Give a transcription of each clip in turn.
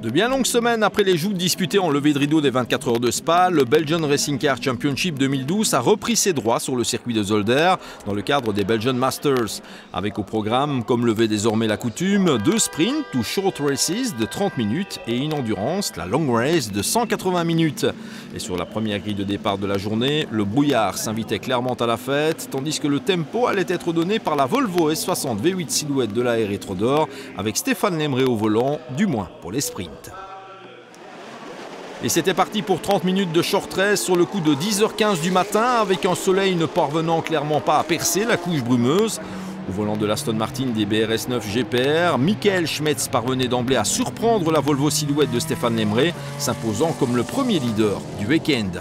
De bien longues semaines après les joutes disputées en levée de rideau des 24 heures de Spa, le Belgian Racing Car Championship 2012 a repris ses droits sur le circuit de Zolder dans le cadre des Belgian Masters. Avec au programme, comme le veut désormais la coutume, 2 sprints ou short races de 30 minutes et une endurance, la long race de 180 minutes. Et sur la première grille de départ de la journée, le brouillard s'invitait clairement à la fête, tandis que le tempo allait être donné par la Volvo S60 V8 Silhouette de la R Rétrodor avec Stéphane Lemré au volant, du moins pour les sprints. Et c'était parti pour 30 minutes de short race sur le coup de 10h15 du matin avec un soleil ne parvenant clairement pas à percer la couche brumeuse. Au volant de l'Aston Martin des BRS9 GPR, Michael Schmetz parvenait d'emblée à surprendre la Volvo Silhouette de Stéphane Lemré, s'imposant comme le premier leader du week-end.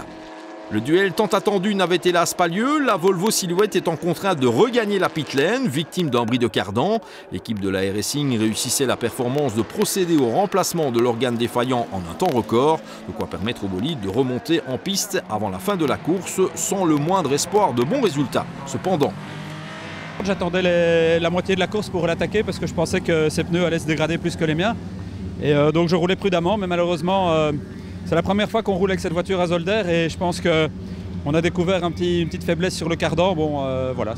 Le duel tant attendu n'avait hélas pas lieu, la Volvo Silhouette étant contrainte de regagner la pit lane, victime d'un bris de cardan. L'équipe de la R-Racing réussissait la performance de procéder au remplacement de l'organe défaillant en un temps record, de quoi permettre au bolide de remonter en piste avant la fin de la course sans le moindre espoir de bons résultats. Cependant, j'attendais la moitié de la course pour l'attaquer parce que je pensais que ses pneus allaient se dégrader plus que les miens. Et donc je roulais prudemment, mais malheureusement c'est la première fois qu'on roule avec cette voiture à Zolder et je pense qu'on a découvert une petite faiblesse sur le cardan. Bon, voilà,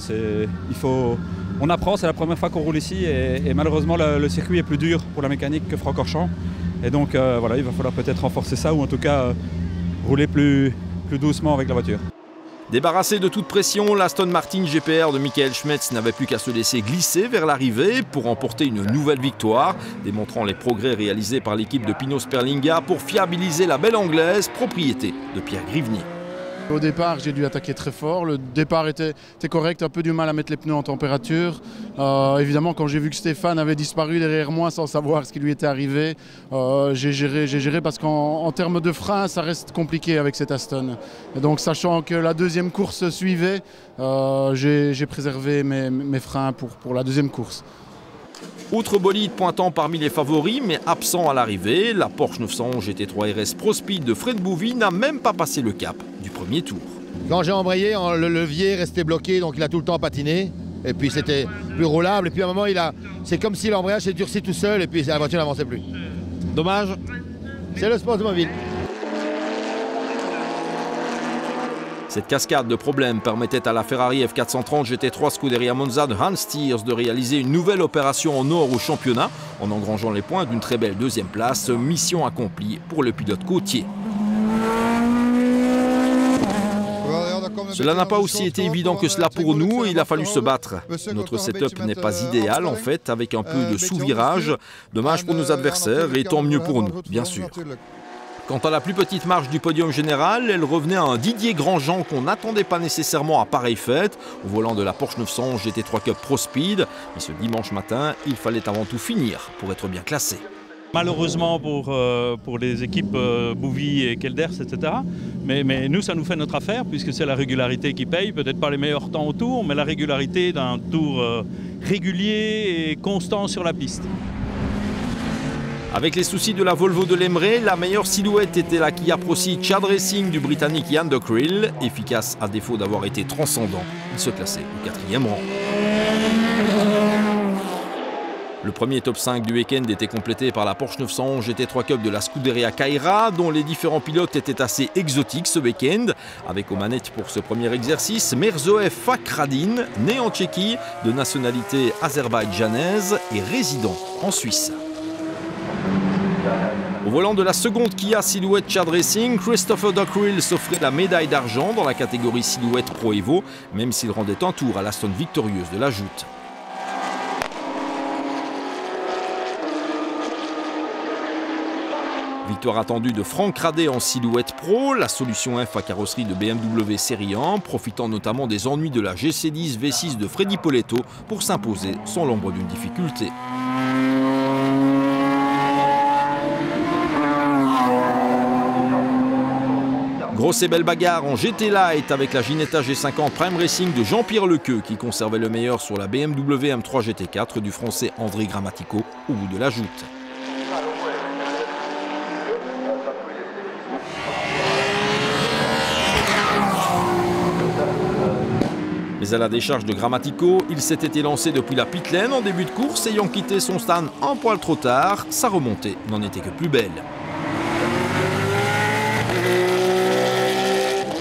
on apprend, c'est la première fois qu'on roule ici et malheureusement le circuit est plus dur pour la mécanique que Francorchamps. Et donc voilà, il va falloir peut-être renforcer ça ou en tout cas rouler plus doucement avec la voiture. Débarrassé de toute pression, l'Aston Martin GPR de Michael Schmetz n'avait plus qu'à se laisser glisser vers l'arrivée pour remporter une nouvelle victoire, démontrant les progrès réalisés par l'équipe de Pino Sperlinga pour fiabiliser la belle anglaise, propriété de Pierre Grivny. Au départ, j'ai dû attaquer très fort. Le départ était correct, un peu du mal à mettre les pneus en température. Évidemment, quand j'ai vu que Stéphane avait disparu derrière moi sans savoir ce qui lui était arrivé, j'ai géré parce qu'en termes de frein, ça reste compliqué avec cette Aston. Et donc, sachant que la deuxième course suivait, j'ai préservé mes freins pour la deuxième course. Autre bolide pointant parmi les favoris, mais absent à l'arrivée, la Porsche 911 GT3 RS Pro Speed de Fred Bouvy n'a même pas passé le cap du premier tour. Quand j'ai embrayé, le levier restait bloqué, donc il a tout le temps patiné. Et puis c'était plus roulable. Et puis à un moment, c'est comme si l'embrayage s'est durci tout seul et puis la voiture n'avançait plus. Dommage. C'est le sport automobile. Cette cascade de problèmes permettait à la Ferrari F430 GT3 Scuderia Monza de Hans Thiers de réaliser une nouvelle opération en or au championnat en engrangeant les points d'une très belle deuxième place, mission accomplie pour le pilote côtier. Cela n'a pas aussi été évident que cela pour nous et il a fallu se battre. Notre setup n'est pas idéal en fait, avec un peu de sous-virage. Dommage pour nos adversaires et tant mieux pour nous, bien sûr. Quant à la plus petite marche du podium général, elle revenait à un Didier Grandjean qu'on n'attendait pas nécessairement à pareille fête, au volant de la Porsche 911 GT3 Cup Pro Speed. Mais ce dimanche matin, il fallait avant tout finir pour être bien classé. Malheureusement pour les équipes Bouvy et Kelders, etc. Mais nous, ça nous fait notre affaire puisque c'est la régularité qui paye. Peut-être pas les meilleurs temps au tour, mais la régularité d'un tour régulier et constant sur la piste. Avec les soucis de la Volvo de Lemré, la meilleure silhouette était la Kia Proceed Chad Racing du Britannique Ian Dockrell. Efficace à défaut d'avoir été transcendant, il se classait au 4e rang. Le premier top 5 du week-end était complété par la Porsche 911 GT3 Cup de la Scuderia Kaira, dont les différents pilotes étaient assez exotiques ce week-end. Avec aux manettes pour ce premier exercice, Merzoev Fakhradin, né en Tchéquie, de nationalité azerbaïdjanaise et résident en Suisse. Au volant de la seconde Kia Silhouette Chad Racing, Christopher Dockrell s'offrait la médaille d'argent dans la catégorie Silhouette Pro Evo, même s'il rendait un tour à l'Aston victorieuse de la Joute. Victoire attendue de Franck Radet en Silhouette Pro, la solution F à carrosserie de BMW Série 1, profitant notamment des ennuis de la GC10 V6 de Freddy Poletto pour s'imposer sans l'ombre d'une difficulté. Grosse et belle bagarre en GT Light avec la Ginetta G50 Prime Racing de Jean-Pierre Lequeux qui conservait le meilleur sur la BMW M3 GT4 du français André Grammatico au bout de la Joute. Mais Mais à la décharge de Grammatico, il s'était élancé depuis la pit lane en début de course, ayant quitté son stand un poil trop tard. Sa remontée n'en était que plus belle.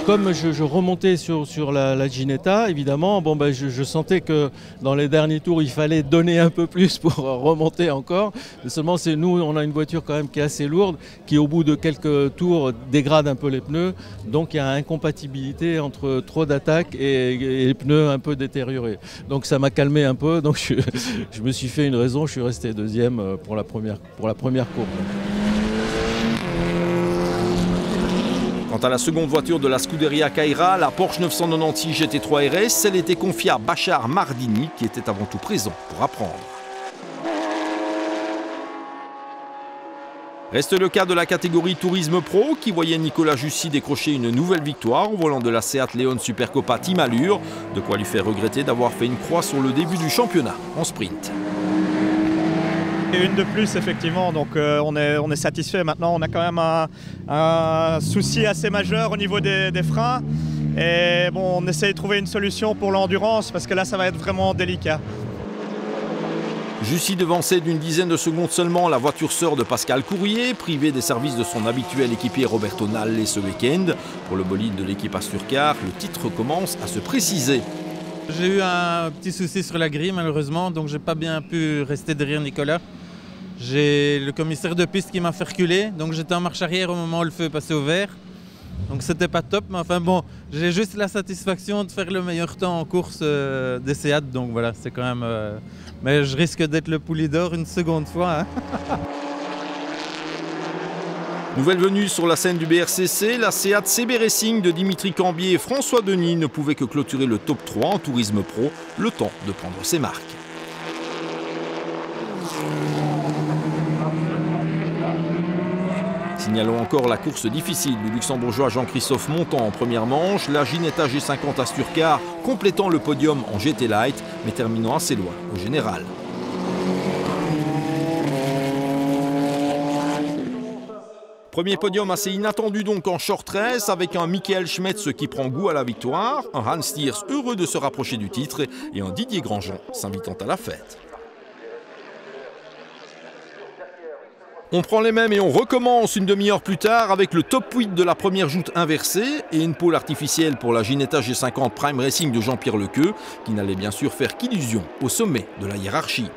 Comme je remontais sur la Ginetta, évidemment, je sentais que dans les derniers tours, il fallait donner un peu plus pour remonter encore. Mais seulement, nous, on a une voiture quand même qui est assez lourde, qui au bout de quelques tours dégrade un peu les pneus. Donc il y a incompatibilité entre trop d'attaque et les pneus un peu détériorés. Donc ça m'a calmé un peu, donc je me suis fait une raison, je suis resté deuxième pour la première course. Quant à la seconde voiture de la Scuderia Kaira, la Porsche 996 GT3 RS, elle était confiée à Bachar Mardini qui était avant tout présent pour apprendre. Reste le cas de la catégorie Tourisme Pro qui voyait Nicolas Jussy décrocher une nouvelle victoire au volant de la Seat Leon Supercopa Team Allure, de quoi lui faire regretter d'avoir fait une croix sur le début du championnat en sprint. Une de plus effectivement, donc on est satisfait. Maintenant on a quand même un souci assez majeur au niveau des freins et bon, on essaie de trouver une solution pour l'endurance parce que là ça va être vraiment délicat. Jussy devançait d'une dizaine de secondes seulement la voiture sœur de Pascal Courrier, privé des services de son habituel équipier Roberto Nalle ce week-end. Pour le bolide de l'équipe Asturcar, le titre commence à se préciser. J'ai eu un petit souci sur la grille malheureusement, donc j'ai pas bien pu rester derrière Nicolas. J'ai le commissaire de piste qui m'a fait reculer, donc j'étais en marche arrière au moment où le feu est passé au vert. Donc c'était pas top, mais enfin bon, j'ai juste la satisfaction de faire le meilleur temps en course des Seat, donc voilà, c'est quand même... mais je risque d'être le poulie d'or une seconde fois. Hein. Nouvelle venue sur la scène du BRCC, la Seat CB Racing de Dimitri Cambier et François Denis ne pouvait que clôturer le top 3 en tourisme pro, le temps de prendre ses marques. Signalons encore la course difficile du luxembourgeois Jean-Christophe Montant en première manche, la Ginetta G50 Asturcar complétant le podium en GT Light, mais terminant assez loin au général. Premier podium assez inattendu donc en short race avec un Michael Schmetz qui prend goût à la victoire, un Hans Stiers heureux de se rapprocher du titre et un Didier Grandjean s'invitant à la fête. On prend les mêmes et on recommence une demi-heure plus tard avec le top 8 de la première joute inversée et une pole artificielle pour la Ginetta G50 Prime Racing de Jean-Pierre Lequeux qui n'allait bien sûr faire qu'illusion au sommet de la hiérarchie.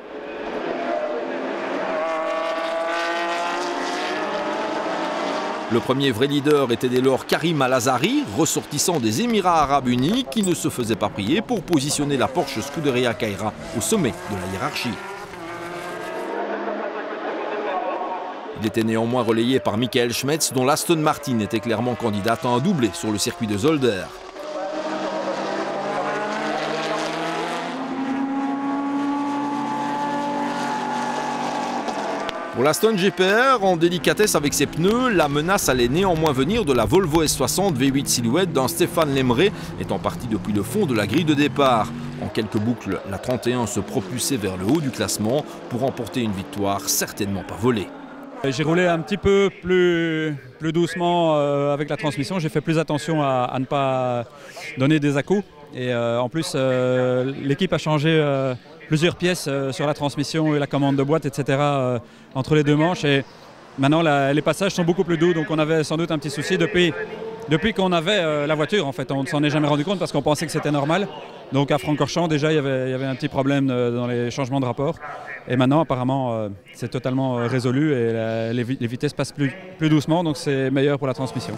Le premier vrai leader était dès lors Karim Al-Azari, ressortissant des Émirats Arabes Unis, qui ne se faisait pas prier pour positionner la Porsche Scuderia Kaira au sommet de la hiérarchie. Il était néanmoins relayé par Michael Schmetz, dont l'Aston Martin était clairement candidate à un doublé sur le circuit de Zolder. Pour l'Aston GPR, en délicatesse avec ses pneus, la menace allait néanmoins venir de la Volvo S60 V8 Silhouette d'un Stéphane Lemré, étant parti depuis le fond de la grille de départ. En quelques boucles, la 31 se propulsait vers le haut du classement pour remporter une victoire certainement pas volée. J'ai roulé un petit peu plus doucement avec la transmission. J'ai fait plus attention à ne pas donner des à-coups. Et en plus, l'équipe a changé plusieurs pièces sur la transmission et la commande de boîte, etc. Entre les deux manches. Et maintenant, les passages sont beaucoup plus doux. Donc on avait sans doute un petit souci depuis qu'on avait la voiture. En fait, on ne s'en est jamais rendu compte parce qu'on pensait que c'était normal. Donc à Francorchamps, déjà, il y avait un petit problème dans les changements de rapport. Et maintenant, apparemment, c'est totalement résolu et les vitesses passent plus doucement, donc c'est meilleur pour la transmission.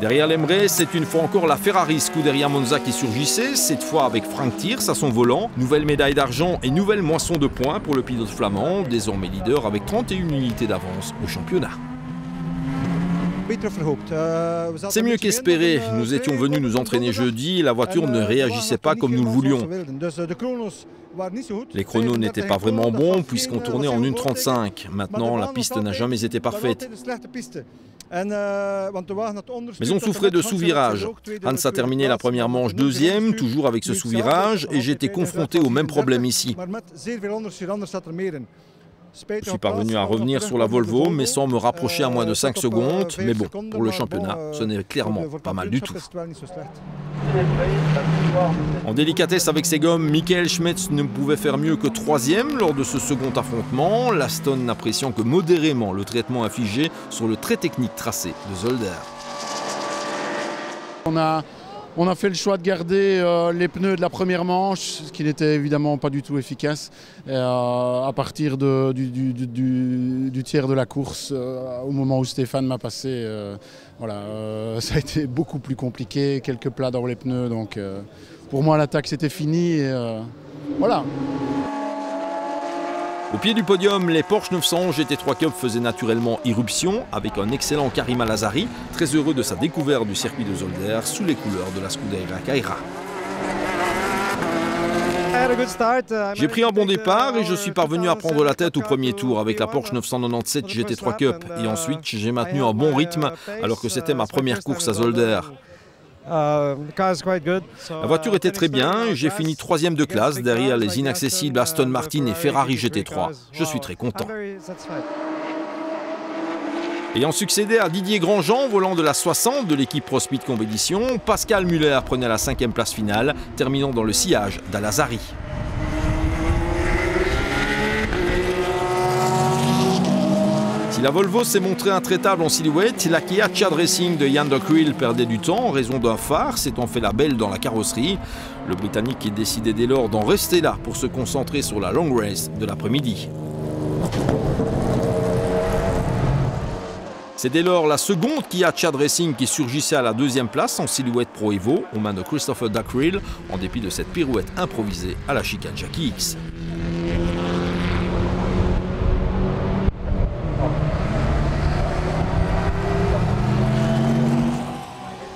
Derrière Lemré, c'est une fois encore la Ferrari Scuderia Monza qui surgissait, cette fois avec Frank Thiers à son volant. Nouvelle médaille d'argent et nouvelle moisson de points pour le pilote flamand, désormais leader avec 31 unités d'avance au championnat. C'est mieux qu'espéré. Nous étions venus nous entraîner jeudi et la voiture ne réagissait pas comme nous le voulions. Les chronos n'étaient pas vraiment bons puisqu'on tournait en 1:35. Maintenant, la piste n'a jamais été parfaite. Mais on souffrait de sous-virage. Hans a terminé la première manche deuxième, toujours avec ce sous-virage, et j'étais confronté au même problème ici. Je suis parvenu à revenir sur la Volvo, mais sans me rapprocher à moins de 5 secondes. Mais bon, pour le championnat, ce n'est clairement pas mal du tout. En délicatesse avec ses gommes, Michael Schmetz ne pouvait faire mieux que 3e lors de ce second affrontement, l'Aston n'appréciant que modérément le traitement infligé sur le très technique tracé de Zolder. On a fait le choix de garder les pneus de la première manche, ce qui n'était évidemment pas du tout efficace. Et, à partir du tiers de la course, au moment où Stéphane m'a passé, ça a été beaucoup plus compliqué, quelques plats dans les pneus. Donc pour moi l'attaque c'était fini. Et, voilà. Au pied du podium, les Porsche 911 GT3 Cup faisaient naturellement irruption avec un excellent Karim Al-Azari, très heureux de sa découverte du circuit de Zolder sous les couleurs de la Scuderia Kaira. J'ai pris un bon départ et je suis parvenu à prendre la tête au premier tour avec la Porsche 997 GT3 Cup et ensuite j'ai maintenu un bon rythme alors que c'était ma première course à Zolder. La voiture était très bien, j'ai fini 3e de classe derrière les inaccessibles Aston Martin et Ferrari GT3. Je suis très content. Ayant succédé à Didier Grandjean, volant de la 60 de l'équipe Pro Speed Competition, Pascal Muller prenait la 5e place finale, terminant dans le sillage d'Al-Azari. Si la Volvo s'est montrée intraitable en silhouette, la Kia Chad Racing de Jan de Kriel perdait du temps en raison d'un phare, s'étant fait la belle dans la carrosserie. Le Britannique est décidé dès lors d'en rester là pour se concentrer sur la long race de l'après-midi. C'est dès lors la seconde Kia Chad Racing qui surgissait à la 2e place en silhouette Pro Evo aux mains de Christopher Duckrill en dépit de cette pirouette improvisée à la chicane Jackie X.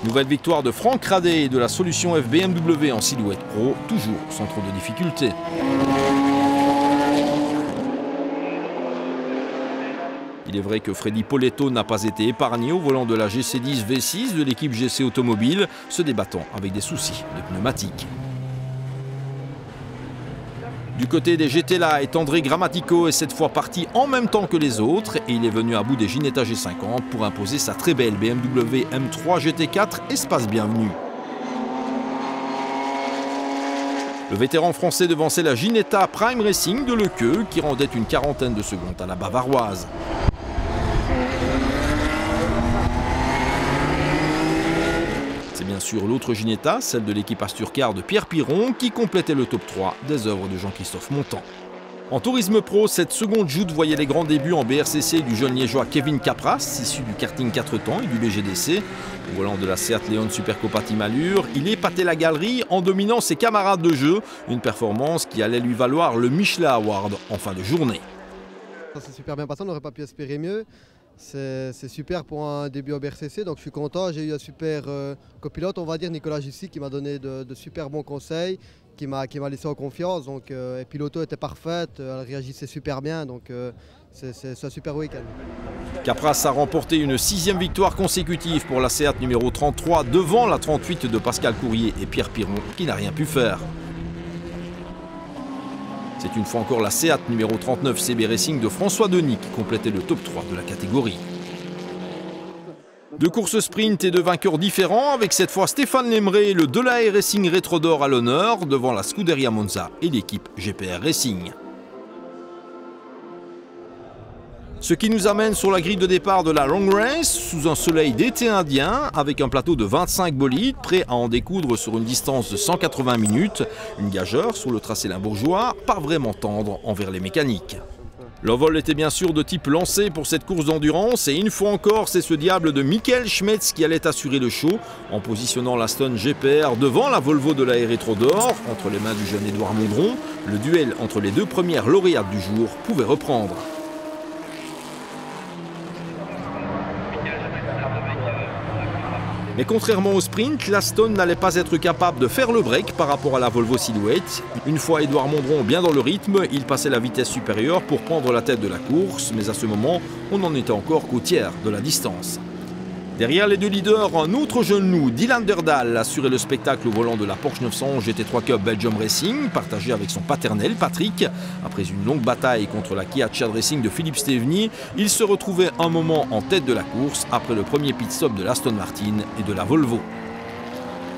Nouvelle victoire de Franck Radet et de la solution FBMW en silhouette pro, toujours sans trop de difficultés. Il est vrai que Freddy Poletto n'a pas été épargné au volant de la GC10 V6 de l'équipe GC Automobile, se débattant avec des soucis de pneumatiques. Du côté des GT Light, André Grammatico est cette fois parti en même temps que les autres et il est venu à bout des Ginetta G50 pour imposer sa très belle BMW M3 GT4 Espace Bienvenue. Le vétéran français devançait la Ginetta Prime Racing de Lequeux qui rendait une quarantaine de secondes à la Bavaroise. C'est bien sûr l'autre Ginetta, celle de l'équipe Asturcar de Pierre Piron, qui complétait le top 3 des œuvres de Jean-Christophe Montan. En tourisme pro, cette seconde joute voyait les grands débuts en BRCC du jeune liégeois Kevin Capras, issu du karting 4 temps et du BGDC. Au volant de la Seat Leon Supercopa Team Allure, il épatait la galerie en dominant ses camarades de jeu, une performance qui allait lui valoir le Michelin Award en fin de journée. Ça s'est super bien passé, on n'aurait pas pu espérer mieux. C'est super pour un début au BRCC, donc je suis content. J'ai eu un super copilote, on va dire, Nicolas Jussy, qui m'a donné de super bons conseils, qui m'a laissé en confiance. Donc, et puis l'auto était parfaite, elle réagissait super bien, donc c'est un super week-end. Capras a remporté une 6e victoire consécutive pour la Seat numéro 33 devant la 38 de Pascal Courrier et Pierre Piron, qui n'a rien pu faire. C'est une fois encore la Seat numéro 39 CB Racing de François Denis qui complétait le top 3 de la catégorie. Deux courses sprint et deux vainqueurs différents avec cette fois Stéphane Lemré et le Delahaye Racing Rétro d'Or à l'honneur devant la Scuderia Monza et l'équipe GPR Racing. Ce qui nous amène sur la grille de départ de la Long Race, sous un soleil d'été indien, avec un plateau de 25 bolides, prêt à en découdre sur une distance de 180 minutes, une gageure sur le tracé limbourgeois, pas vraiment tendre envers les mécaniques. L'envol était bien sûr de type lancé pour cette course d'endurance, et une fois encore, c'est ce diable de Michael Schmetz qui allait assurer le show, en positionnant l'Aston GPR devant la Volvo de la Rétro d'Or, entre les mains du jeune Édouard Mondron. Le duel entre les deux premières lauréates du jour pouvait reprendre. Mais contrairement au sprint, l'Aston n'allait pas être capable de faire le break par rapport à la Volvo Silhouette. Une fois Édouard Mondron bien dans le rythme, il passait la vitesse supérieure pour prendre la tête de la course, mais à ce moment, on n'en était encore qu'au tiers de la distance. Derrière les deux leaders, un autre jeune loup, Dylan Derdal, assurait le spectacle au volant de la Porsche 911 GT3 Cup Belgium Racing, partagé avec son paternel Patrick. Après une longue bataille contre la Kia Chad Racing de Philippe Steveny, il se retrouvait un moment en tête de la course après le premier pit stop de l'Aston Martin et de la Volvo.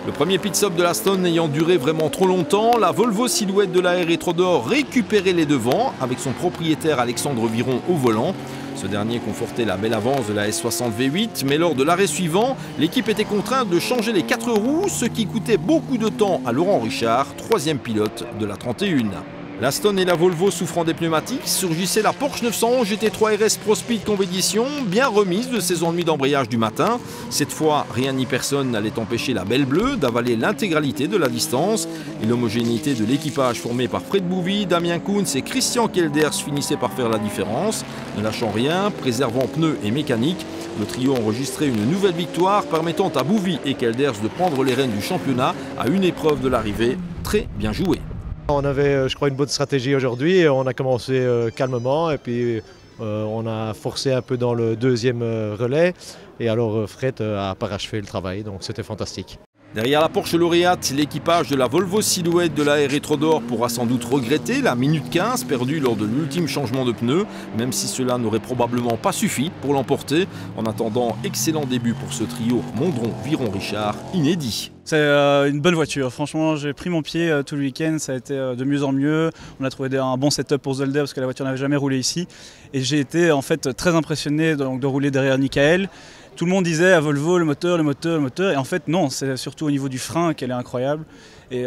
Le premier pit-stop de l'Aston ayant duré vraiment trop longtemps, la Volvo Silhouette de la R Trodor récupérait les devants avec son propriétaire Alexandre Viron au volant. Ce dernier confortait la belle avance de la S60 V8, mais lors de l'arrêt suivant, l'équipe était contrainte de changer les 4 roues, ce qui coûtait beaucoup de temps à Laurent Richard, troisième pilote de la 31. L'Aston et la Volvo souffrant des pneumatiques, surgissait la Porsche 911 GT3 RS Pro Speed Competition, bien remise de ses ennuis d'embrayage du matin. Cette fois, rien ni personne n'allait empêcher la Belle Bleue d'avaler l'intégralité de la distance. Et l'homogénéité de l'équipage formé par Fred Bouvy, Damien Kounz et Christian Kelders finissait par faire la différence. Ne lâchant rien, préservant pneus et mécanique, le trio enregistrait une nouvelle victoire permettant à Bouvy et Kelders de prendre les rênes du championnat à une épreuve de l'arrivée. Très bien joué. On avait, je crois, une bonne stratégie aujourd'hui. On a commencé calmement et puis on a forcé un peu dans le deuxième relais. Et alors Fred a parachevé le travail, donc c'était fantastique. Derrière la Porsche lauréate, l'équipage de la Volvo Silhouette de la R Trodor pourra sans doute regretter la minute 15 perdue lors de l'ultime changement de pneus, même si cela n'aurait probablement pas suffi pour l'emporter. En attendant, excellent début pour ce trio Mondron, Viron, Richard, inédit. C'est une bonne voiture, franchement j'ai pris mon pied tout le week-end, ça a été de mieux en mieux. On a trouvé un bon setup pour Zolder parce que la voiture n'avait jamais roulé ici. Et j'ai été en fait très impressionné de rouler derrière Michael. Tout le monde disait à Volvo le moteur, et en fait non, c'est surtout au niveau du frein qu'elle est incroyable. Et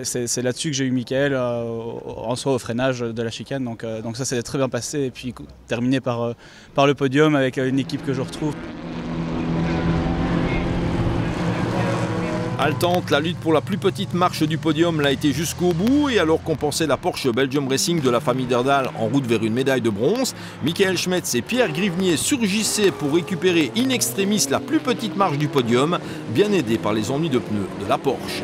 c'est là-dessus que j'ai eu Michael en soi au freinage de la chicane, donc ça s'est très bien passé. Et puis terminé par le podium avec une équipe que je retrouve. Haletante, la lutte pour la plus petite marche du podium l'a été jusqu'au bout et alors qu'on pensait la Porsche Belgium Racing de la famille Derdal en route vers une médaille de bronze, Michael Schmetz et Pierre Grivnier surgissaient pour récupérer in extremis la plus petite marche du podium, bien aidés par les ennuis de pneus de la Porsche.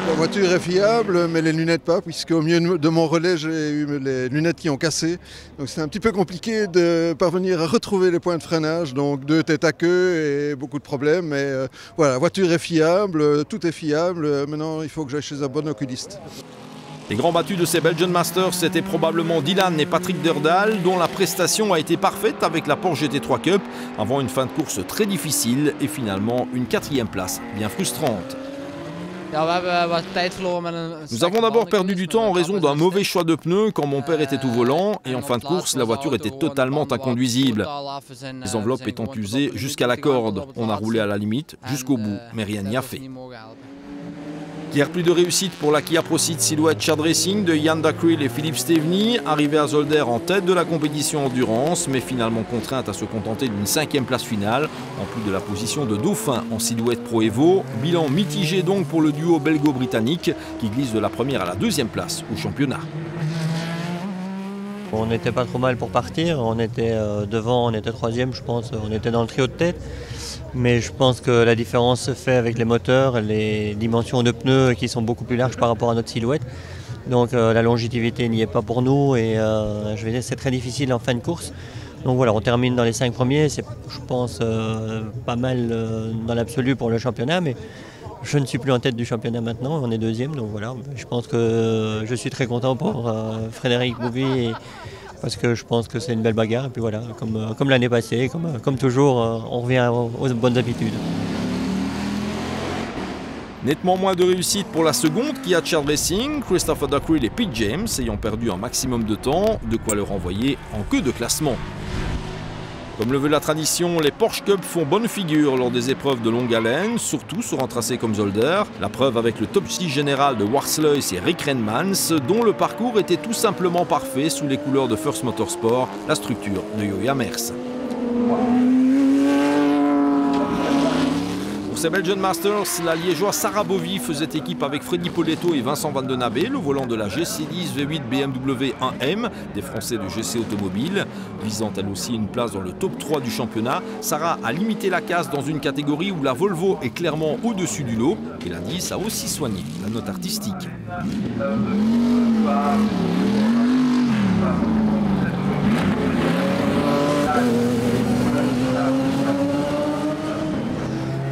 La voiture est fiable, mais les lunettes pas, puisque au milieu de mon relais, j'ai eu les lunettes qui ont cassé. Donc c'est un petit peu compliqué de parvenir à retrouver les points de freinage. Donc 2 têtes à queue et beaucoup de problèmes. Mais voilà, la voiture est fiable, tout est fiable. Maintenant, il faut que j'aille chez un bon oculiste. Les grands battus de ces Belgian Masters, c'était probablement Dylan et Patrick Derdal, dont la prestation a été parfaite avec la Porsche GT3 Cup, avant une fin de course très difficile et finalement une 4e place bien frustrante. Nous avons d'abord perdu du temps en raison d'un mauvais choix de pneus quand mon père était au volant et en fin de course, la voiture était totalement inconduisible. Les enveloppes étant usées jusqu'à la corde. On a roulé à la limite jusqu'au bout, mais rien n'y a fait. Hier, plus de réussite pour la Kia Proceed Silhouette Chad Racing de Jan Dacryl et Philippe Steveny, arrivé à Zolder en tête de la compétition endurance, mais finalement contrainte à se contenter d'une 5e place finale, en plus de la position de dauphin en Silhouette Pro Evo. Bilan mitigé donc pour le duo belgo-britannique qui glisse de la 1re à la 2e place au championnat. On n'était pas trop mal pour partir, on était devant, on était 3e je pense, on était dans le trio de tête. Mais je pense que la différence se fait avec les moteurs, les dimensions de pneus qui sont beaucoup plus larges par rapport à notre silhouette. Donc la longévité n'y est pas pour nous et je vais dire c'est très difficile en fin de course. Donc voilà, on termine dans les 5 premiers, c'est je pense pas mal dans l'absolu pour le championnat, mais je ne suis plus en tête du championnat maintenant, on est 2e, donc voilà. Je pense que je suis très content pour Frédéric Bouvy parce que je pense que c'est une belle bagarre. Et puis voilà, comme l'année passée, comme toujours, on revient aux bonnes habitudes. Nettement moins de réussite pour la seconde Kia Chad Racing, Christopher Dacryl et Pete James ayant perdu un maximum de temps, de quoi leur envoyer en queue de classement. Comme le veut la tradition, les Porsche Cup font bonne figure lors des épreuves de longue haleine, surtout sur un tracé comme Zolder. La preuve avec le top 6 général de Warsleus et Rick Renmans, dont le parcours était tout simplement parfait sous les couleurs de First Motorsport, la structure de Joja Mers. Pour ces Belgian Masters, la liégeoise Sarah Bovy faisait équipe avec Freddy Poletto et Vincent Van Den Abe, le volant de la GC10 V8 BMW 1M des Français de GC Automobile. Visant elle aussi une place dans le top 3 du championnat, Sarah a limité la casse dans une catégorie où la Volvo est clairement au-dessus du lot et la 10 a aussi soigné la note artistique.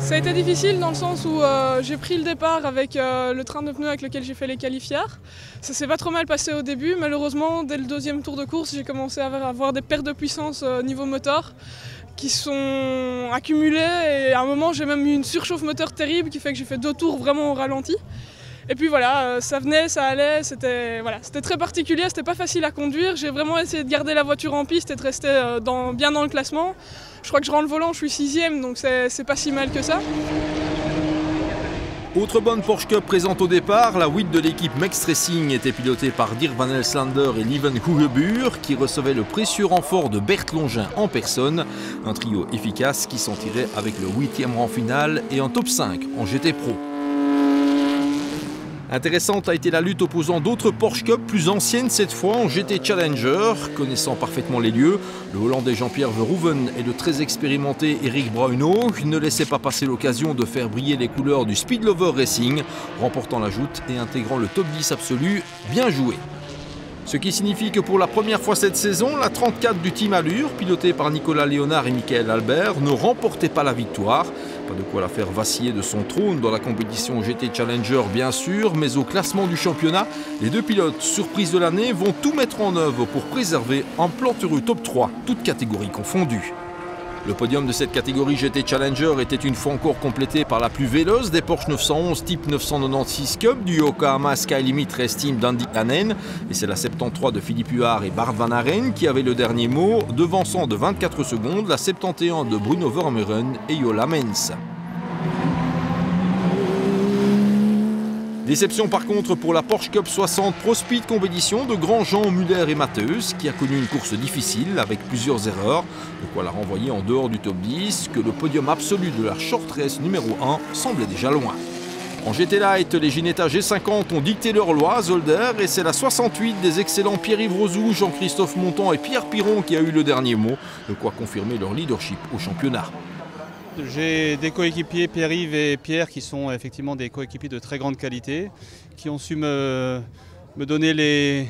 Ça a été difficile dans le sens où j'ai pris le départ avec le train de pneus avec lequel j'ai fait les qualifières. Ça s'est pas trop mal passé au début, malheureusement dès le 2e tour de course j'ai commencé à avoir des pertes de puissance niveau moteur qui sont accumulés et à un moment j'ai même eu une surchauffe moteur terrible qui fait que j'ai fait 2 tours vraiment au ralenti. Et puis voilà, ça venait, ça allait, c'était très particulier, c'était pas facile à conduire. J'ai vraiment essayé de garder la voiture en piste et de rester bien dans le classement. Je crois que je rends le volant, je suis 6e, donc c'est pas si mal que ça. Autre bonne Porsche Cup présente au départ, la 8 de l'équipe Mex Racing était pilotée par Dirk Van Elslander et Lieven Hugebur qui recevaient le précieux renfort de Bert Longin en personne. Un trio efficace qui s'en tirait avec le 8e rang final et un top 5 en GT Pro. Intéressante a été la lutte opposant d'autres Porsche Cup plus anciennes cette fois en GT Challenger. Connaissant parfaitement les lieux, le Hollandais Jean-Pierre Verhoeven et le très expérimenté Eric Bruino ne laissaient pas passer l'occasion de faire briller les couleurs du Speed Lover Racing, remportant la joute et intégrant le top 10 absolu. Bien joué. Ce qui signifie que pour la première fois cette saison, la 34 du Team Allure, pilotée par Nicolas Léonard et Michael Albert, ne remportait pas la victoire. Pas de quoi la faire vaciller de son trône dans la compétition GT Challenger bien sûr, mais au classement du championnat, les 2 pilotes surprises de l'année vont tout mettre en œuvre pour préserver un plantureux top 3, toutes catégories confondues. Le podium de cette catégorie GT Challenger était une fois encore complété par la plus véloce des Porsche 911 type 996 Cup du Yokohama Sky Limit Race Team d'Andy Hanen. Et c'est la 73 de Philippe Huard et Bart Van Haren qui avait le dernier mot, devançant de 24 secondes la 71 de Bruno Vermeuren et Jola Mens. Déception par contre pour la Porsche Cup 60 Pro Speed Compétition de Grandjean, Muller et Matheus qui a connu une course difficile avec plusieurs erreurs, de quoi la renvoyer en dehors du top 10 que le podium absolu de la Short Race numéro 1 semblait déjà loin. En GT Light, les Ginetta G50 ont dicté leur loi à Zolder et c'est la 68 des excellents Pierre-Yves Rozou, Jean-Christophe Montan et Pierre Piron qui a eu le dernier mot, de quoi confirmer leur leadership au championnat. J'ai des coéquipiers, Pierre-Yves et Pierre, qui sont effectivement des coéquipiers de très grande qualité, qui ont su me donner les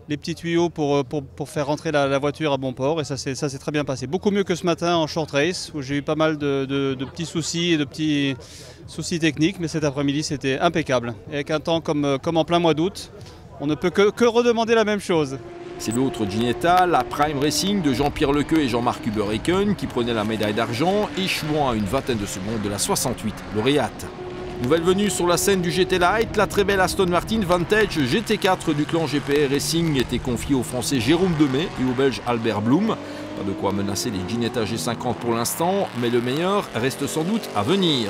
petits tuyaux pour faire rentrer la voiture à bon port. Et ça s'est très bien passé. Beaucoup mieux que ce matin en short race, où j'ai eu pas mal de petits soucis et de petits soucis techniques. Mais cet après-midi, c'était impeccable. Et avec un temps comme en plein mois d'août, on ne peut que redemander la même chose. C'est l'autre Ginetta, la Prime Racing de Jean-Pierre Lequeux et Jean-Marc Huber-Eken qui prenait la médaille d'argent, échouant à une vingtaine de secondes de la 68 lauréate. Nouvelle venue sur la scène du GT Light, la très belle Aston Martin Vantage GT4 du clan GPR Racing était confiée au Français Jérôme Demey et au Belge Albert Blum. Pas de quoi menacer les Ginetta G50 pour l'instant, mais le meilleur reste sans doute à venir.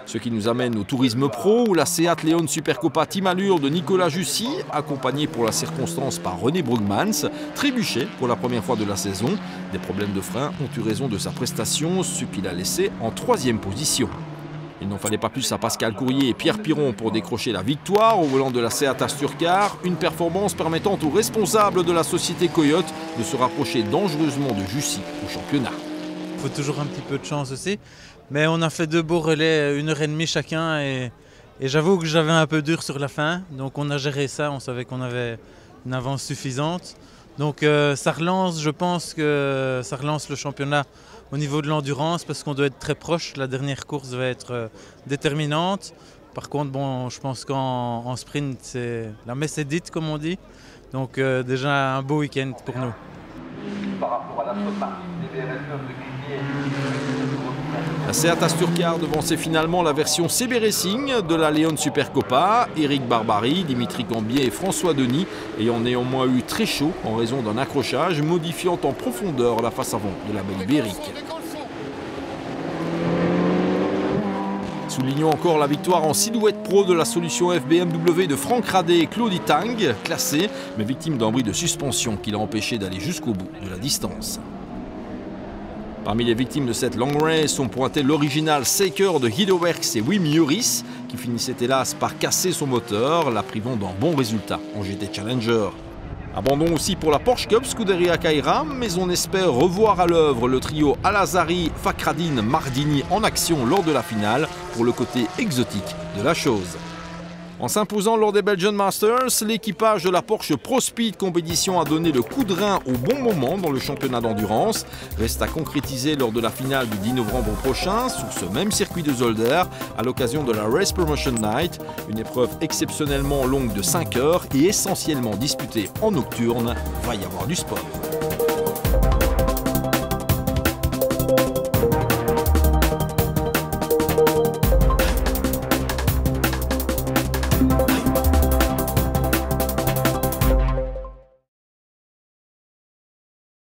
Ce qui nous amène au Tourisme Pro où la Seat Leon Supercopa Team Allure de Nicolas Jussy, accompagné pour la circonstance par René Brugmans, trébuchait pour la première fois de la saison. Des problèmes de frein ont eu raison de sa prestation, ce qui l'a laissé en 3e position. Il n'en fallait pas plus à Pascal Courrier et Pierre Piron pour décrocher la victoire au volant de la Seat Asturcar, une performance permettant aux responsables de la société Coyote de se rapprocher dangereusement de Jussy au championnat. Il faut toujours un petit peu de chance aussi. Mais on a fait 2 beaux relais, 1h30 chacun et j'avoue que j'avais un peu dur sur la fin. Donc on a géré ça, on savait qu'on avait une avance suffisante. Donc ça relance, je pense que ça relance le championnat au niveau de l'endurance parce qu'on doit être très proche. La dernière course va être déterminante. Par contre, bon, je pense qu'en sprint, la messe est dite comme on dit. Donc déjà un beau week-end pour nous. Par rapport à la Martin des BRS9 de Grignier. La Seat Asturcar devançait finalement la version CB Racing de la Leon Supercopa. Éric Barbary, Dimitri Cambier et François Denis ayant néanmoins eu très chaud en raison d'un accrochage modifiant en profondeur la face avant de la belle Ibérique. Soulignons encore la victoire en silhouette pro de la solution FBMW de Franck Radet et Claudie Tang, classé mais victime d'un bruit de suspension qui l'a empêché d'aller jusqu'au bout de la distance. Parmi les victimes de cette long race, on pointait l'original Saker de Hiddeworks et Wim Juris, qui finissait hélas par casser son moteur, la privant d'un bon résultat en GT Challenger. Abandon aussi pour la Porsche Cup Scuderia Kairam, mais on espère revoir à l'œuvre le trio Al-Azhari, Fakhradine, Mardini en action lors de la finale pour le côté exotique de la chose. En s'imposant lors des Belgian Masters, l'équipage de la Porsche Pro Speed Compétition a donné le coup de rein au bon moment dans le championnat d'endurance. Reste à concrétiser lors de la finale du 10 novembre prochain, sur ce même circuit de Zolder, à l'occasion de la Race Promotion Night, une épreuve exceptionnellement longue de 5 heures et essentiellement disputée en nocturne. Va y avoir du sport.